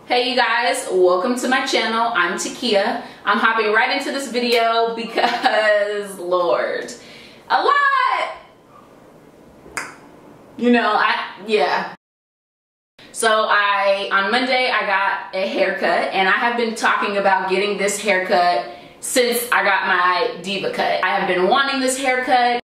Hey you guys, welcome to my channel. I'm Tkeyah. I'm hopping right into this video because, Lord, a lot. You know, yeah. So on Monday I got a haircut, and I have been talking about getting this haircut since I got my diva cut. I have been wanting this haircut.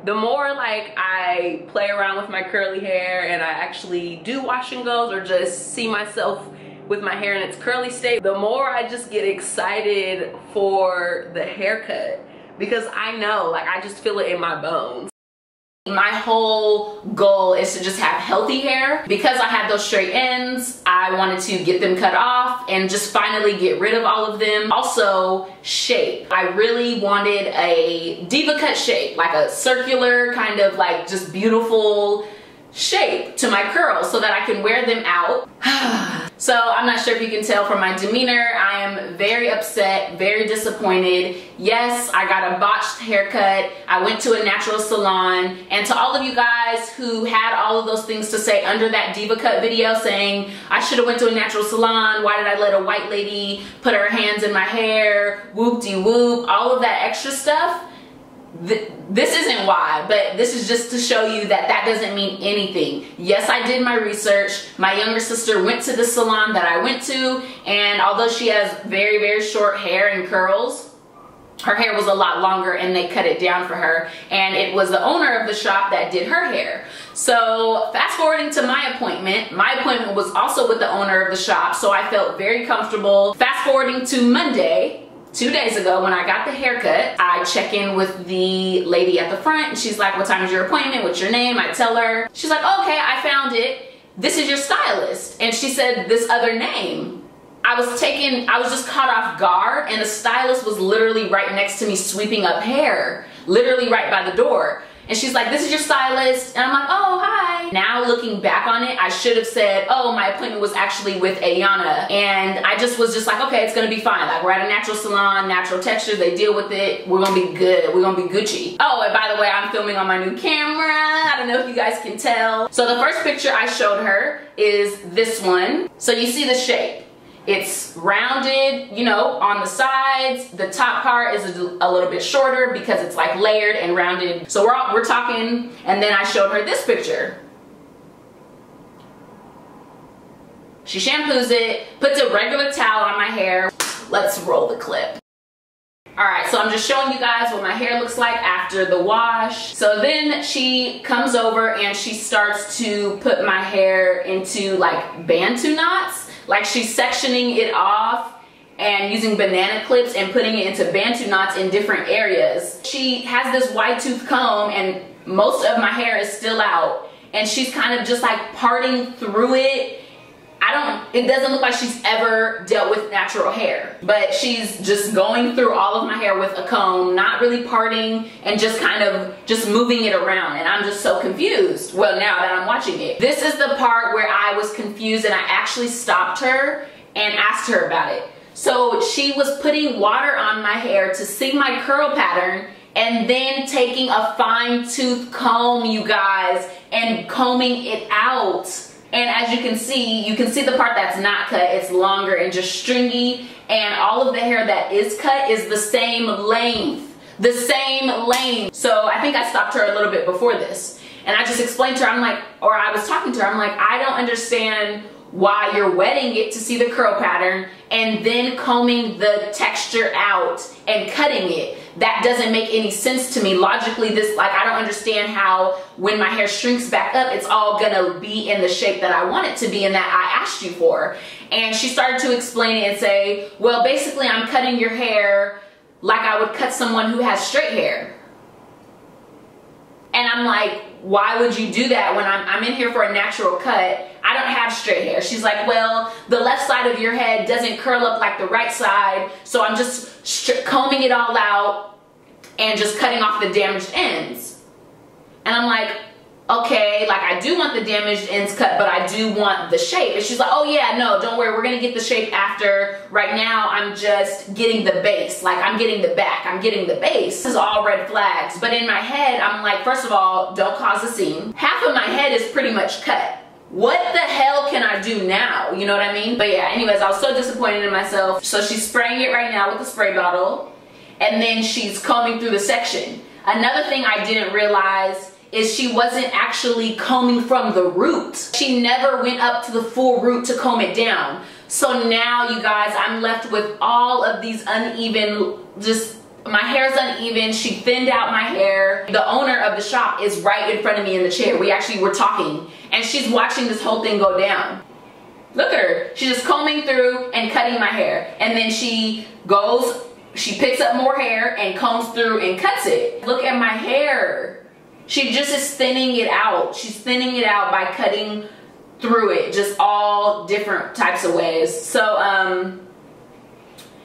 The more like I play around with my curly hair and I actually do wash and goes or just see myself with my hair in its curly state, the more I just get excited for the haircut, because I know, like, I just feel it in my bones. My whole goal is to just have healthy hair. Because I had those straight ends, I wanted to get them cut off and just finally get rid of all of them. Also, shape. I really wanted a diva cut shape, like a circular kind of like just beautiful shape to my curls so that I can wear them out. So I'm not sure if you can tell from my demeanor, I am very upset, very disappointed. Yes, I got a botched haircut. I went to a natural salon, and to all of you guys who had all of those things to say under that diva cut video saying I should have went to a natural salon, why did I let a white lady put her hands in my hair, whoop-de-whoop, all of that extra stuff. This isn't why, but this is just to show you that that doesn't mean anything. Yes, I did my research. My younger sister went to the salon that I went to, and although she has very, very short hair and curls, her hair was a lot longer and they cut it down for her, and it was the owner of the shop that did her hair. So fast forwarding to my appointment was also with the owner of the shop, so I felt very comfortable. Fast forwarding to Monday, 2 days ago, when I got the haircut, I check in with the lady at the front, and she's like, what time is your appointment? What's your name? I tell her. She's like, okay, I found it. This is your stylist. And she said this other name. I was just caught off guard, and the stylist was literally right next to me sweeping up hair, literally right by the door. And she's like, this is your stylist. And I'm like, oh, hi. Now looking back on it, I should have said, oh, my appointment was actually with Ayana. And I was just like, okay, it's gonna be fine. Like, we're at a natural salon, natural texture, they deal with it. We're gonna be good, we're gonna be Gucci. Oh, and by the way, I'm filming on my new camera. I don't know if you guys can tell. So the first picture I showed her is this one. So you see the shape. It's rounded, you know, on the sides. The top part is a little bit shorter because it's like layered and rounded. So we're talking, and then I showed her this picture. She shampoos it, puts a regular towel on my hair. Let's roll the clip. Alright, so I'm just showing you guys what my hair looks like after the wash. So then she comes over and she starts to put my hair into like bantu knots. Like, she's sectioning it off and using banana clips and putting it into bantu knots in different areas. She has this wide tooth comb and most of my hair is still out, and she's kind of just like parting through it. It doesn't look like she's ever dealt with natural hair, but she's just going through all of my hair with a comb, not really parting, and just kind of just moving it around, and I'm just so confused. Well, now that I'm watching it. This is the part where I was confused, and I actually stopped her and asked her about it. So she was putting water on my hair to see my curl pattern, and then taking a fine tooth comb, you guys, and combing it out. And as you can see the part that's not cut. It's longer and just stringy, and all of the hair that is cut is the same length. The same length. So I think I stopped her a little bit before this, and I just explained to her, I was talking to her, I'm like, I don't understand why you're wetting it to see the curl pattern and then combing the texture out and cutting it. That doesn't make any sense to me. Logically, I don't understand how when my hair shrinks back up, it's all gonna be in the shape that I want it to be and that I asked you for. And she started to explain it and say, well, basically I'm cutting your hair like I would cut someone who has straight hair. And I'm like, why would you do that when I'm in here for a natural cut? I don't have straight hair. She's like, well, the left side of your head doesn't curl up like the right side, so I'm just combing it all out and just cutting off the damaged ends. And I'm like, okay, like, I do want the damaged ends cut, but I do want the shape. And she's like, oh yeah, no, don't worry, we're gonna get the shape after. Right now, I'm just getting the base. Like, I'm getting the back, I'm getting the base. This is all red flags. But in my head, I'm like, first of all, don't cause a scene. Half of my head is pretty much cut. what the hell can I do now? You know what I mean? But yeah, anyways, I was so disappointed in myself. So she's spraying it right now with a spray bottle, and then she's combing through the section. Another thing I didn't realize is she wasn't actually combing from the root. She never went up to the full root to comb it down. So now, you guys, I'm left with all of these uneven, my hair's uneven. She thinned out my hair. The owner of the shop is right in front of me in the chair. We actually were talking, and she's watching this whole thing go down. Look at her. She's just combing through and cutting my hair. And then she picks up more hair and combs through and cuts it. Look at my hair. She just is thinning it out. She's thinning it out by cutting through it, just all different types of ways. So,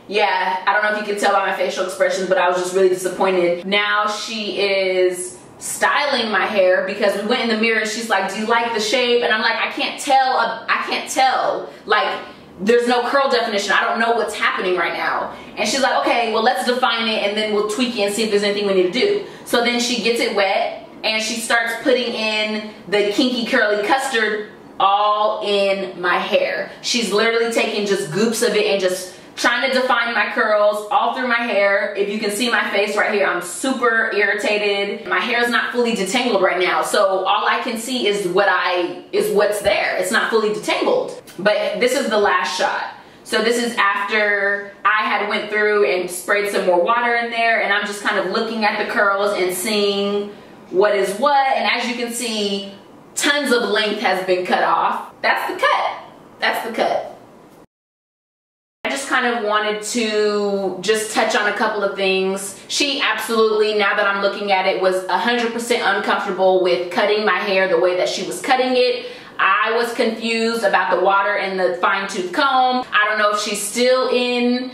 yeah, I don't know if you can tell by my facial expressions, but I was just really disappointed. Now she is styling my hair because we went in the mirror and she's like, do you like the shape? And I'm like, I can't tell. Like, there's no curl definition. I don't know what's happening right now. And she's like, okay, well, let's define it and then we'll tweak it and see if there's anything we need to do. So then she gets it wet and she starts putting in the kinky curly custard all in my hair. She's literally taking just goops of it and just trying to define my curls all through my hair. If you can see my face right here, I'm super irritated. My hair is not fully detangled right now, so all I can see is what's there. It's not fully detangled. But this is the last shot. So this is after I had went through and sprayed some more water in there, and I'm just kind of looking at the curls and seeing what is what. And as you can see, tons of length has been cut off. That's the cut. That's the cut. I just kind of wanted to just touch on a couple of things. She absolutely, now that I'm looking at it, was 100% uncomfortable with cutting my hair the way that she was cutting it. I was confused about the water and the fine-tooth comb. I don't know if she's still in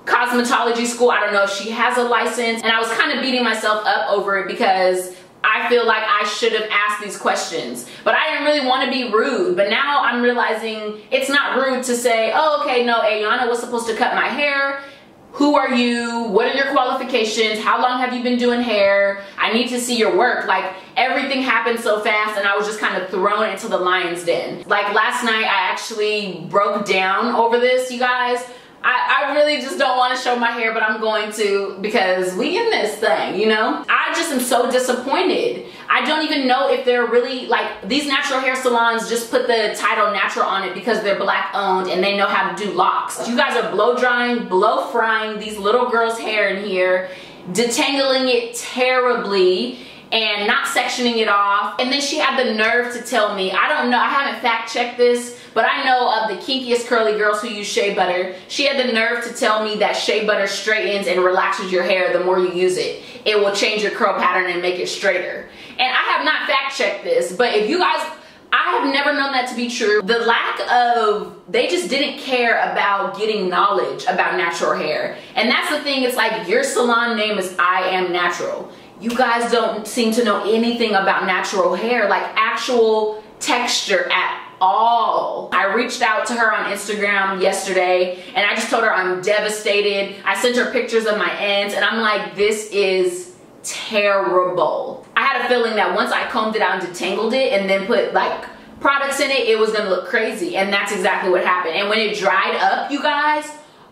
cosmetology school. I don't know if she has a license. And I was kind of beating myself up over it because I feel like I should have asked these questions, but I didn't really want to be rude. But now I'm realizing it's not rude to say, oh, okay, no, Ayana was supposed to cut my hair. Who are you? What are your qualifications? How long have you been doing hair? I need to see your work. Like, everything happened so fast and I was just kind of thrown into the lion's den. Like last night, I actually broke down over this, you guys. I really just don't want to show my hair, but I'm going to because we in this thing, you know? I just am so disappointed. I don't even know if they're really, like, these natural hair salons just put the title natural on it because they're black owned and they know how to do locks. You guys are blow drying, blow frying these little girls' hair in here, detangling it terribly, and not sectioning it off. And then she had the nerve to tell me, I don't know, I haven't fact checked this, but I know of the kinkiest curly girls who use shea butter. She had the nerve to tell me that shea butter straightens and relaxes your hair the more you use it. It will change your curl pattern and make it straighter. And I have not fact checked this, but if you guys, I have never known that to be true. The lack of, they just didn't care about getting knowledge about natural hair. And that's the thing, it's like your salon name is I Am Natural. You guys don't seem to know anything about natural hair, like actual texture at all. I reached out to her on Instagram yesterday and I just told her I'm devastated. I sent her pictures of my ends and I'm like, this is terrible. I had a feeling that once I combed it out and detangled it and then put like products in it, it was gonna look crazy, and that's exactly what happened. And when it dried up, you guys,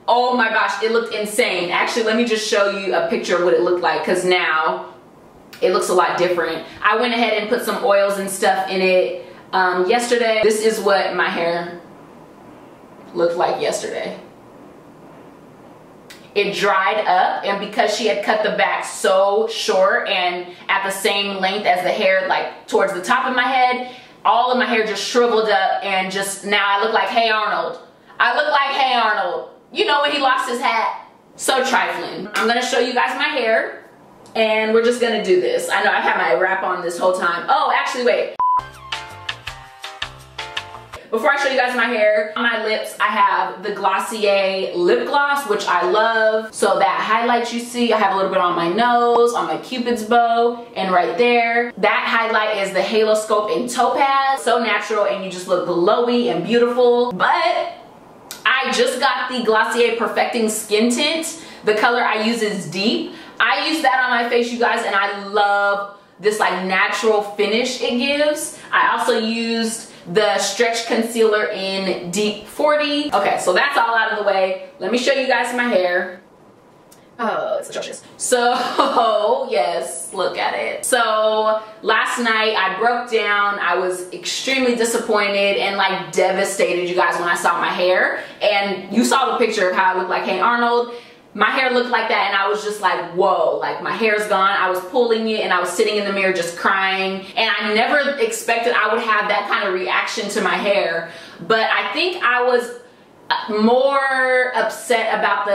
oh my gosh, it looked insane. Actually, let me just show you a picture of what it looked like, because now it looks a lot different. I went ahead and put some oils and stuff in it yesterday. This is what my hair looked like yesterday. It dried up, and because she had cut the back so short and at the same length as the hair, like towards the top of my head, all of my hair just shriveled up, and just now I look like Hey Arnold. I look like Hey Arnold. You know, when he lost his hat. So trifling. I'm gonna show you guys my hair, and we're just gonna do this. I know I've had my wrap on this whole time. Oh, actually, wait. Before I show you guys my hair, on my lips, I have the Glossier lip gloss, which I love. So that highlight you see, I have a little bit on my nose, on my Cupid's bow, and right there. That highlight is the Halo Scope in Topaz. So natural, and you just look glowy and beautiful. But I just got the Glossier Perfecting Skin Tint. The color I use is Deep. I use that on my face, you guys, and I love this like natural finish it gives. I also used the Stretch Concealer in Deep 40. Okay, so that's all out of the way. Let me show you guys my hair. Oh, it's atrocious. So, yes, look at it. So, last night I broke down. I was extremely disappointed and like devastated, you guys, when I saw my hair. And you saw the picture of how I look like Hey Arnold. My hair looked like that and I was just like, whoa, like my hair's gone. I was pulling it and I was sitting in the mirror just crying. And I never expected I would have that kind of reaction to my hair. But I think I was more upset about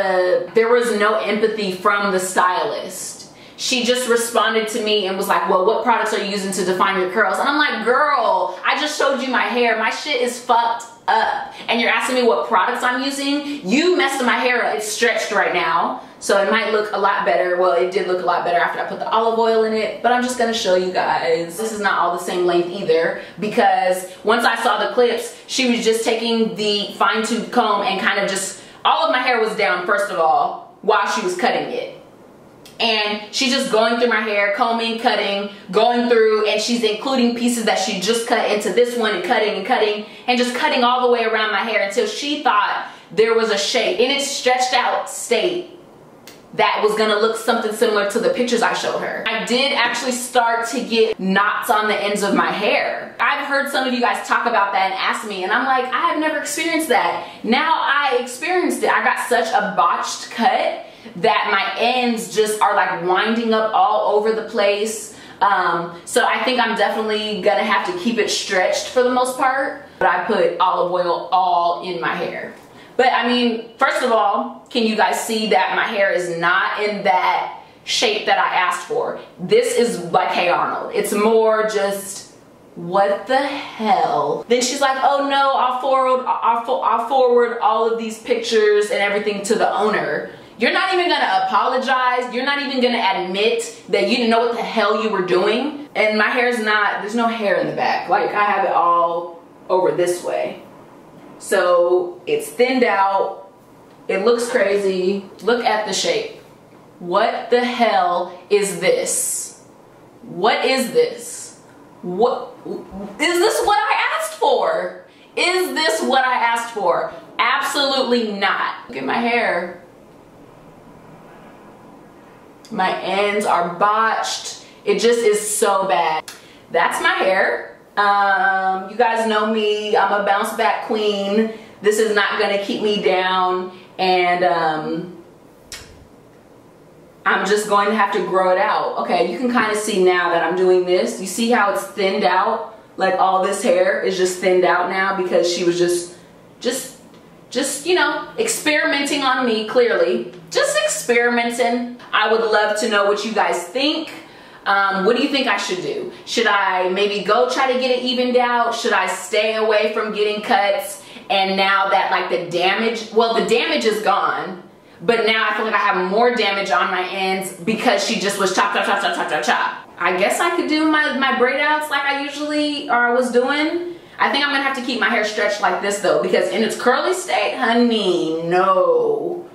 there was no empathy from the stylist. She just responded to me and was like, well, what products are you using to define your curls? And I'm like, girl, I just showed you my hair. My shit is fucked up. And you're asking me what products I'm using? You messed my hair up. It's stretched right now. So it might look a lot better. Well, it did look a lot better after I put the olive oil in it. But I'm just gonna show you guys. This is not all the same length either, because once I saw the clips, she was just taking the fine-tooth comb and kind of just, all of my hair was down, first of all, while she was cutting it. And she's just going through my hair, combing, cutting, going through, and she's including pieces that she just cut into this one and cutting, and just cutting all the way around my hair until she thought there was a shape in its stretched out state that was gonna look something similar to the pictures I showed her. I did actually start to get knots on the ends of my hair. I've heard some of you guys talk about that and ask me, and I'm like, I have never experienced that. Now I experienced it. I got such a botched cut that my ends just are like winding up all over the place. So I think I'm definitely gonna have to keep it stretched for the most part, but I put olive oil all in my hair. But I mean, first of all, can you guys see that my hair is not in that shape that I asked for? This is like Hey Arnold. It's more just, what the hell? Then she's like, oh no, I'll forward all of these pictures and everything to the owner. You're not even gonna apologize. You're not even gonna admit that you didn't know what the hell you were doing. And my hair's not, there's no hair in the back. Like, I have it all over this way. So it's thinned out. It looks crazy. Look at the shape. What the hell is this? What is this? What is this? What I asked for? Is this what I asked for? Absolutely not. Look at my hair. My ends are botched. It just is so bad. That's my hair. You guys know me, I'm a bounce back queen. This is not gonna keep me down, and I'm just going to have to grow it out. Okay, you can kind of see now that I'm doing this. You see how it's thinned out? Like, all this hair is just thinned out now because she was just, you know, experimenting on me, clearly. Just experimenting. I would love to know what you guys think. What do you think I should do? Should I maybe go try to get it evened out? Should I stay away from getting cuts? And now that like the damage, well, the damage is gone, but now I feel like I have more damage on my ends because she just was chop, chop, chop, chop, chop, chop, chop. I guess I could do my braid outs like I usually was doing. I think I'm gonna have to keep my hair stretched like this though, because in its curly state, honey, no.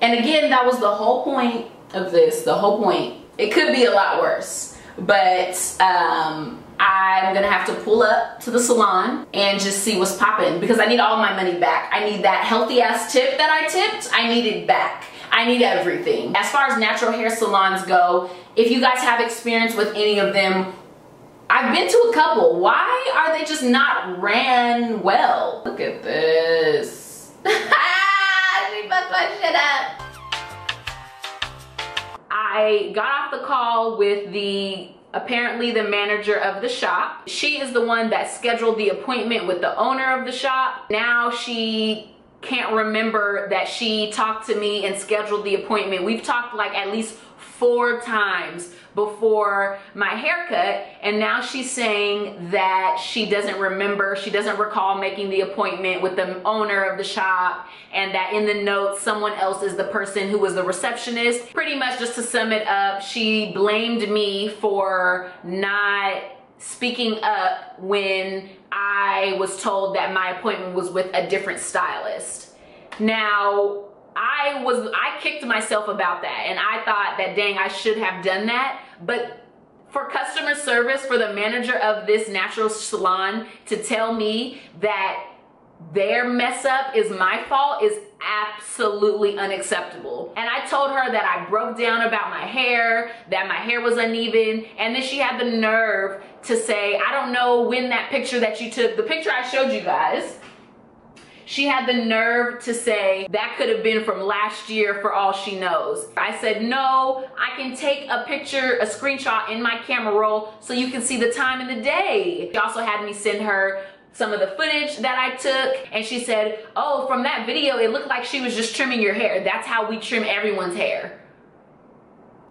And again, that was the whole point of this, the whole point. It could be a lot worse, but I'm gonna have to pull up to the salon and just see what's popping, because I need all my money back. I need that healthy ass tip that I tipped. I need it back. I need everything. As far as natural hair salons go, if you guys have experience with any of them, I've been to a couple. Why are they just not ran well? Look at this. She fucked my shit up. I got off the call with apparently the manager of the shop. She is the one that scheduled the appointment with the owner of the shop. Now she can't remember that she talked to me and scheduled the appointment. We've talked like at least 4 times before my haircut, and now she's saying that she doesn't remember, she doesn't recall making the appointment with the owner of the shop, and that in the notes someone else is the person who was the receptionist. Pretty much, just to sum it up, she blamed me for not speaking up when I was told that my appointment was with a different stylist. Now, I kicked myself about that, and I thought that, dang, I should have done that. But For customer service, for the manager of this natural salon to tell me that their mess up is my fault is absolutely unacceptable. And I told her that I broke down about my hair, that my hair was uneven, and then she had the nerve to say, I don't know when that picture that you took, the picture I showed you guys, she had the nerve to say that could have been from last year for all she knows. I said, no, I can take a picture, a screenshot in my camera roll so you can see the time and the day. She also had me send her some of the footage that I took, and she said, oh, from that video, it looked like she was just trimming your hair. That's how we trim everyone's hair.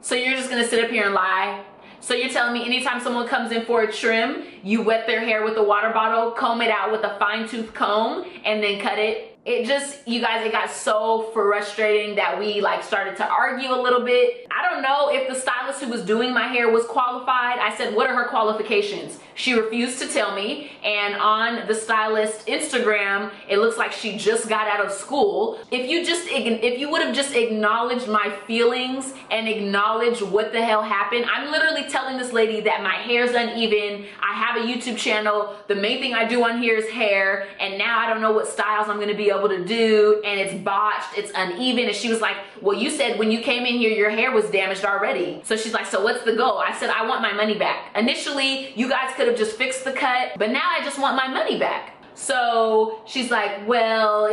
So you're just gonna sit up here and lie? So you're telling me anytime someone comes in for a trim, you wet their hair with a water bottle, comb it out with a fine tooth comb, and then cut it? It just, you guys, it got so frustrating that we like started to argue a little bit. I don't know if the stylist who was doing my hair was qualified. I said, what are her qualifications? She refused to tell me, and on the stylist Instagram, it looks like she just got out of school. If you would have just acknowledged my feelings and acknowledged what the hell happened. I'm literally telling this lady that my hair's uneven. I have a YouTube channel. The main thing I do on here is hair, and now I don't know what styles I'm gonna be able to do, and it's botched, it's uneven. And she was like, well, you said when you came in here your hair was damaged already. So she's like, so what's the goal? I said, I want my money back. Initially, you guys could have just fixed the cut, but now I just want my money back. So she's like, well,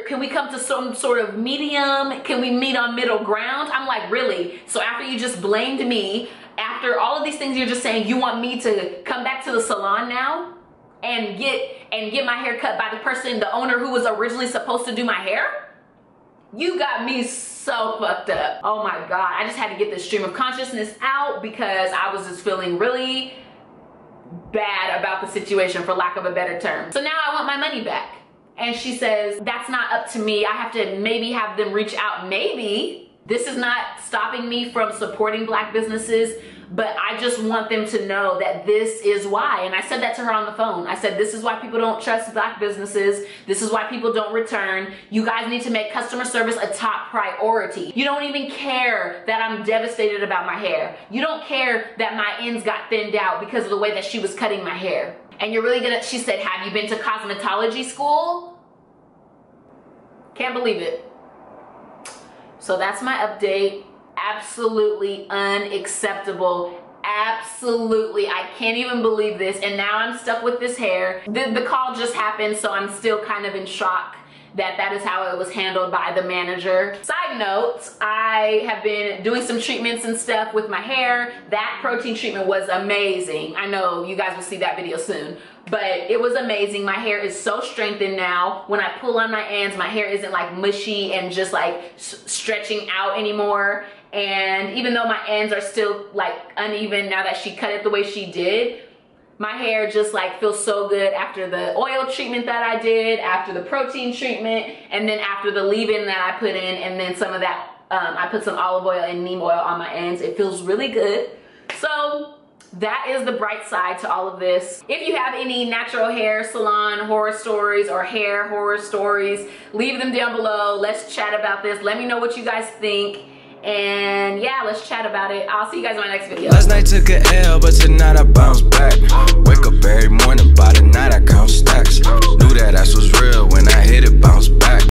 can we come to some sort of medium? Can we meet on middle ground? I'm like, really? So after you just blamed me, after all of these things you're just saying, you want me to come back to the salon now and get my hair cut by the person, the owner who was originally supposed to do my hair? You got me so fucked up. Oh my God, I just had to get this stream of consciousness out because I was just feeling really bad about the situation, for lack of a better term. So now I want my money back. And she says, that's not up to me. I have to maybe have them reach out. Maybe. This is not stopping me from supporting Black businesses, but I just want them to know that this is why. And I said that to her on the phone. I said, this is why people don't trust Black businesses. This is why people don't return. You guys need to make customer service a top priority. You don't even care that I'm devastated about my hair. You don't care that my ends got thinned out because of the way that she was cutting my hair. And you're really gonna, she said, have you been to cosmetology school? Can't believe it. So that's my update. Absolutely unacceptable. Absolutely, I can't even believe this. And now I'm stuck with this hair. The call just happened, so I'm still kind of in shock that that is how it was handled by the manager. Side note, I have been doing some treatments and stuff with my hair. That protein treatment was amazing. I know you guys will see that video soon, but it was amazing. My hair is so strengthened now. When I pull on my ends, my hair isn't like mushy and just like stretching out anymore. And even though my ends are still like uneven now that she cut it the way she did, my hair just like feels so good after the oil treatment that I did, after the protein treatment, and then after the leave-in that I put in, and then some of that, I put some olive oil and neem oil on my ends. It feels really good. So that is the bright side to all of this. If you have any natural hair salon horror stories or hair horror stories, leave them down below. Let's chat about this. Let me know what you guys think. And yeah, let's chat about it. I'll see you guys in my next video. Last night took a L, but tonight I bounce back. Wake up every morning, by the night I count stacks. Knew that ass was real when I hit it, bounce back.